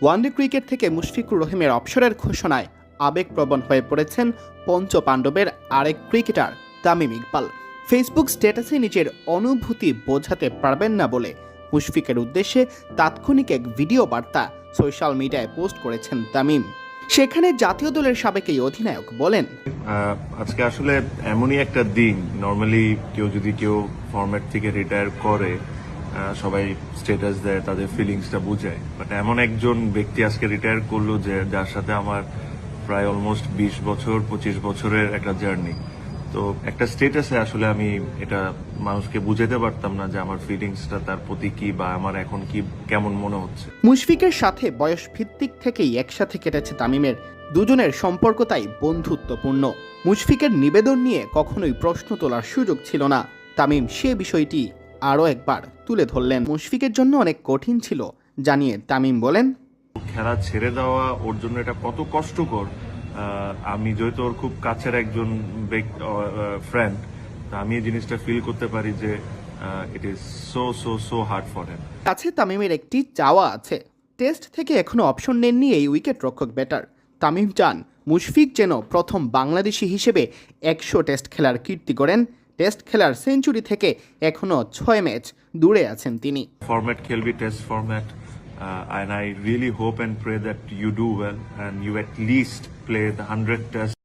One day cricket থেকে মুশফিকুর রহিমের অবসরের ঘোষণায় আবেগপ্রবণ হয়ে পড়েছেন পঞ্চপাণ্ডবের আরেক ক্রিকেটার তামিম ইকবাল। ফেসবুক স্ট্যাটাসে নিজের অনুভূতি বোঝাতে পারবেন না বলে মুশফিকের উদ্দেশ্যে তাৎক্ষণিক এক ভিডিও বার্তা সোশ্যাল মিডিয়ায় পোস্ট করেছেন তামিম। সেখানে জাতীয় দলের সাবেক এই অধিনায়ক বলেন, আজকে আসলে এমনই একটা দিন। নর্মালি কেউ ফরম্যাট থেকে রিটায়ার করে সবাই স্ট্যাটাস দেয়, তাদের ফিলিংসটা বুঝায়, বাট এমন একজন ব্যক্তি আজকে রিটায়ার করলো যার সাথে আমার প্রায় অলমোস্ট 20 বছর 25 বছরের একটা জার্নি। তো একটা স্ট্যাটাসে আসলে আমি এটা মানুষকে বুঝাতে পারতাম না যে আমার ফিলিংসটা তার প্রতি কি বা আমার এখন কি কেমন মনে হচ্ছে। মুশফিকের সাথে বয়স ভিত্তিক থেকেই একসাথে কেটেছে তামিমের। দুজনের সম্পর্ক তাই বন্ধুত্বপূর্ণ। মুশফিকের নিবেদন নিয়ে কখনোই প্রশ্ন তোলার সুযোগ ছিল না। তামিম সে বিষয়টি আরও একবার তুলে ধরলেন। মুশফিকের জন্য অনেক কঠিন ছিল জানিয়ে তামিম বলেন, খেলা ছেড়ে দেওয়া ওর জন্য এটা কত কষ্টকর। আমি যেহেতু ওর খুব কাছের একজন ফ্রেন্ড, আমি এই জিনিসটা ফিল করতে পারি যে it is so so so hard for him. কাছে তামিমের একটি চাওয়া আছে। টেস্ট থেকে এখনো অপশন নেননি এই উইকেট রক্ষক ব্যাটার। তামিম চান মুশফিক যেন প্রথম বাংলাদেশি হিসেবে 100 টেস্ট খেলার কীর্তি করেন। টেস্ট খেলার সেঞ্চুরি থেকে এখনও 6 ম্যাচ দূরে আছেন তিনি। ফরম্যাট খেলবি, test format, and I really hope and pray that you do well and you at least play the 100 tests.